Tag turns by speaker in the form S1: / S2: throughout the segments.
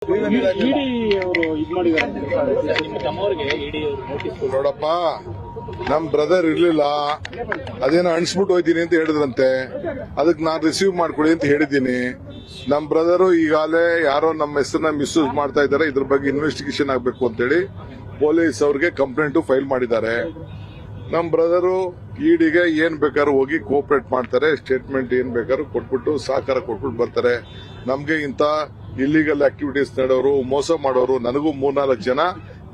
S1: ಇಡಿ ಅವರು ಇದು ಮಾಡಿದ್ದಾರೆ.
S2: ನೋಡಪ್ಪ, ನಮ್ ಬ್ರದರ್ ಇರ್ಲಿಲ್ಲ, ಅದೇನೋ ಅಣಿಸ್ಬಿಟ್ಟು ಹೋಯ್ತೀನಿ ಅಂತ ಹೇಳಿದ್ರಂತೆ. ಅದಕ್ಕೆ ನಾನು ರಿಸೀವ್ ಮಾಡ್ಕೊಳ್ಳಿ ಅಂತ ಹೇಳಿದ್ದೀನಿ. ನಮ್ ಬ್ರದರು ಈಗಾಗಲೇ ಯಾರೋ ನಮ್ಮ ಹೆಸರನ್ನ ಮಿಸ್ಯೂಸ್ ಮಾಡ್ತಾ ಇದ್ದಾರೆ, ಇದ್ರ ಬಗ್ಗೆ ಇನ್ವೆಸ್ಟಿಗೇಷನ್ ಆಗಬೇಕು ಅಂತೇಳಿ ಪೊಲೀಸ್ ಅವ್ರಿಗೆ ಕಂಪ್ಲೇಂಟ್ ಫೈಲ್ ಮಾಡಿದ್ದಾರೆ. ನಮ್ ಬ್ರದರು ಇಡಿಗೆ ಏನ್ ಬೇಕಾದ್ರೂ ಹೋಗಿ ಕೋಆಪರೇಟ್ ಮಾಡ್ತಾರೆ, ಸ್ಟೇಟ್ಮೆಂಟ್ ಏನ್ ಬೇಕಾದ್ರೂ ಕೊಟ್ಬಿಟ್ಟು ಸಹಕಾರ ಕೊಟ್ಬಿಟ್ಟು ಬರ್ತಾರೆ. ನಮ್ಗೆ ಇಂತ ಇಲ್ಲಿಗಲ್ ಆಕ್ಟಿವಿಟೀಸ್ ನಡೆಯೋರು, ಮೋಸ ಮಾಡೋರು, ನನಗೂ 3-4 ಜನ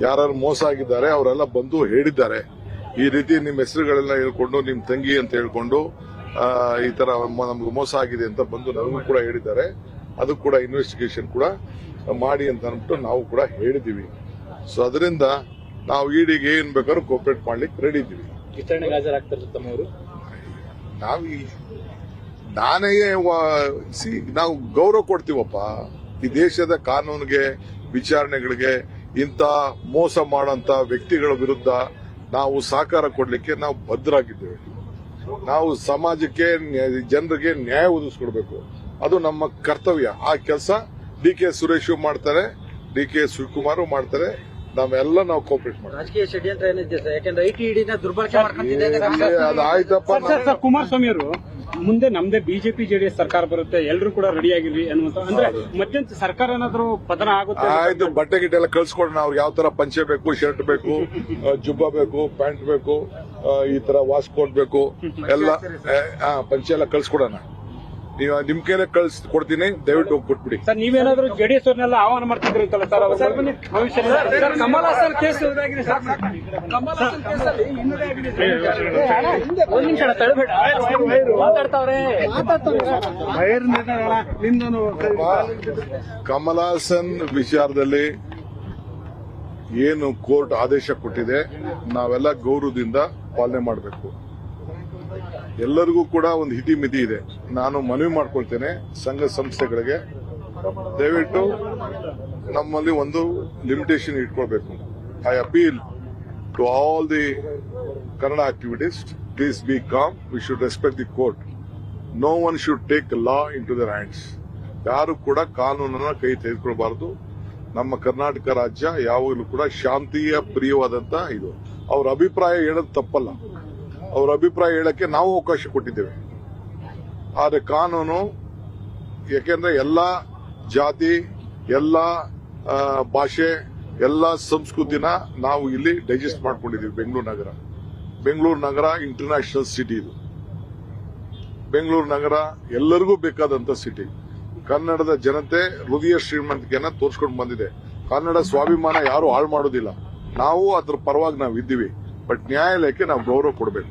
S2: ಯಾರು ಮೋಸ ಆಗಿದ್ದಾರೆ ಅವರೆಲ್ಲ ಬಂದು ಹೇಳಿದ್ದಾರೆ. ಈ ರೀತಿ ನಿಮ್ ಹೆಸರುಗಳೆಲ್ಲ ಹೇಳ್ಕೊಂಡು ನಿಮ್ ತಂಗಿ ಅಂತ ಹೇಳ್ಕೊಂಡು ಈ ತರ ನಮ್ಗೆ ಮೋಸ ಆಗಿದೆ ಅಂತ ಬಂದು ನನಗೂ ಕೂಡ ಹೇಳಿದ್ದಾರೆ. ಅದು ಕೂಡ ಇನ್ವೆಸ್ಟಿಗೇಷನ್ ಕೂಡ ಮಾಡಿ ಅಂತ ಅಂದ್ಬಿಟ್ಟು ನಾವು ಕೂಡ ಹೇಳಿದೀವಿ. ಸೊ ಅದರಿಂದ ನಾವು ಇಡಿಗೆ ಏನ್ ಬೇಕಾದ್ರೂ ಕೋಆಪರೇಟ್ ಮಾಡ್ಲಿಕ್ಕೆ ರೆಡಿ ಇದ್ದೀವಿ.
S1: ವಿಚಾರಣೆಗೆ ಹಾಜರಾಗ್ತಾರೆ ತಮ್ಮವರು.
S2: ನಾನೇ ನಾವು ಗೌರವ ಕೊಡ್ತೀವಪ್ಪ ಈ ದೇಶದ ಕಾನೂನಿಗೆ, ವಿಚಾರಣೆಗಳಿಗೆ. ಇಂಥ ಮೋಸ ಮಾಡೋಂತ ವ್ಯಕ್ತಿಗಳ ವಿರುದ್ಧ ನಾವು ಸಹಕಾರ ಕೊಡ್ಲಿಕ್ಕೆ ನಾವು ಬದ್ಧರಾಗಿದ್ದೇವೆ. ನಾವು ಸಮಾಜಕ್ಕೆ, ಜನರಿಗೆ ನ್ಯಾಯ ಒದಗಿಸ್ಕೊಡ್ಬೇಕು, ಅದು ನಮ್ಮ ಕರ್ತವ್ಯ. ಆ ಕೆಲಸ ಡಿ.ಕೆ. ಸುರೇಶ್ ಮಾಡ್ತಾರೆ, ಡಿ.ಕೆ. ಶಿವಕುಮಾರ್ ಮಾಡ್ತಾರೆ. ನಾವೆಲ್ಲ ನಾವು ಕೋಆಪರೇಟ್ ಮಾಡ್ತೀವಿ.
S3: ರಾಜಕೀಯ ಷಡ್ಯಂತ್ರ ಏನಿದೆ ಸರ್? ಯಾಕಂದ್ರೆ ಐಟಿ ದುರ್ಬಳಕೆ ಮಾಡ್ಕೊಂತಿದ್ದಾರೆ.
S2: ಅದಾಯ್ತಪ್ಪ.
S1: ಕುಮಾರಸ್ವಾಮಿ ಅವರು ಮುಂದೆ ನಮ್ದೇ ಬಿಜೆಪಿ ಜೆಡಿಎಸ್ ಸರ್ಕಾರ ಬರುತ್ತೆ, ಎಲ್ಲರೂ ಕೂಡ ರೆಡಿ ಆಗಿರ್ರಿ ಅನ್ನುವಂತ, ಅಂದ್ರೆ ಮಧ್ಯಂತರ ಸರ್ಕಾರ ಏನಾದ್ರು ಪತನ ಆಗುತ್ತೆ.
S2: ಆಯ್ತು, ಬಟ್ಟೆ ಗಿಟ್ಟೆ ಎಲ್ಲ ಕಳ್ಸಿಕೊಡೋಣ. ಅವ್ರಿಗೆ ಯಾವ ತರ ಪಂಚೆ ಬೇಕು, ಶರ್ಟ್ ಬೇಕು, ಜುಬ್ಬ ಬೇಕು, ಪ್ಯಾಂಟ್ ಬೇಕು, ಈ ತರ ವಾಶ್ ಕೋಟ್ ಬೇಕು, ಎಲ್ಲ ಪಂಚೆ ಎಲ್ಲ ಕಳ್ಸಿಕೊಡೋಣ. ನೀವು ನಿಮ್ ಕೈಲೇ ಕೊಡ್ತೀನಿ, ದಯವಿಟ್ಟು ಹೋಗಿ ಕೊಟ್ಬಿಡಿ.
S1: ಸರ್, ನೀವೇನಾದ್ರೂ ಜೆಡಿಎಸ್ ಅವ್ರನ್ನೆಲ್ಲ ಆಹ್ವಾನ ಮಾಡ್ತಿದ್ರಿ ಅಂತಲ್ಲ ಸರ್? ಭವಿಷ್ಯದಲ್ಲಿ
S3: ಕಮಲ್ ಹಾಸನ್ ಕೇಸ್ ಇದಾಗಿದೆ ಸರ್. ಕಮಲ್ ಹಾಸನ್ ಕೇಸಲ್ಲಿ ಹಿನ್ನಡೆ ಆಗಿದೆ. ಒಂದ್ ನಿಮಿಷ ತಡಬೇಡ, ಮಾತಾಡ್ತಾವ್ರೆ.
S2: ಕಮಲ್ ಹಾಸನ್ ವಿಚಾರದಲ್ಲಿ ಏನು ಕೋರ್ಟ್ ಆದೇಶ ಕೊಟ್ಟಿದೆ, ನಾವೆಲ್ಲ ಗೌರವದಿಂದ ಪಾಲನೆ ಮಾಡಬೇಕು. ಎಲ್ಲರಿಗೂ ಕೂಡ ಒಂದು ಹಿತಿಮಿತಿ ಇದೆ. ನಾನು ಮನವಿ ಮಾಡ್ಕೊಳ್ತೇನೆ ಸಂಘ ಸಂಸ್ಥೆಗಳಿಗೆ, ದಯವಿಟ್ಟು ನಮ್ಮಲ್ಲಿ ಒಂದು ಲಿಮಿಟೇಷನ್ ಇಟ್ಕೊಳ್ಬೇಕು. I appeal to all the Kannada activities, please be calm. We should respect the court. No one should take law into their hands. ಯಾರು ಕೂಡ ಕಾನೂನನ್ನ ಕೈ ತೆಗೆದುಕೊಳ್ಬಾರದು. ನಮ್ಮ ಕರ್ನಾಟಕ ರಾಜ್ಯ ಯಾವಾಗಲೂ ಕೂಡ ಶಾಂತಿಯ ಪ್ರಿಯವಾದಂತ ಇದು. ಅವ್ರ ಅಭಿಪ್ರಾಯ ಹೇಳೋದು ತಪ್ಪಲ್ಲ, ಅವ್ರ ಅಭಿಪ್ರಾಯ ಹೇಳಕ್ಕೆ ನಾವು ಅವಕಾಶ ಕೊಟ್ಟಿದ್ದೇವೆ. ಆದರೆ ಕಾನೂನು, ಯಾಕೆಂದ್ರೆ ಎಲ್ಲಾ ಜಾತಿ, ಎಲ್ಲಾ ಭಾಷೆ, ಎಲ್ಲಾ ಸಂಸ್ಕೃತಿನ ನಾವು ಇಲ್ಲಿ ಡೈಜೆಸ್ಟ್ ಮಾಡ್ಕೊಂಡಿದ್ದೀವಿ. ಬೆಂಗಳೂರು ನಗರ ಇಂಟರ್ನ್ಯಾಷನಲ್ ಸಿಟಿ ಇದು. ಬೆಂಗಳೂರು ನಗರ ಎಲ್ಲರಿಗೂ ಬೇಕಾದಂತ ಸಿಟಿ. ಕನ್ನಡದ ಜನತೆ ಹೃದಯ ಶ್ರೀಮಂತಿಕೆಯನ್ನ ತೋರಿಸ್ಕೊಂಡು ಬಂದಿದೆ. ಕನ್ನಡ ಸ್ವಾಭಿಮಾನ ಯಾರು ಹಾಳು ಮಾಡೋದಿಲ್ಲ. ನಾವು ಅದ್ರ ಪರವಾಗಿ ನಾವು ಇದ್ದೀವಿ. ಬಟ್ ನ್ಯಾಯಾಲಯಕ್ಕೆ ನಾವು ಗೌರವ ಕೊಡಬೇಕು.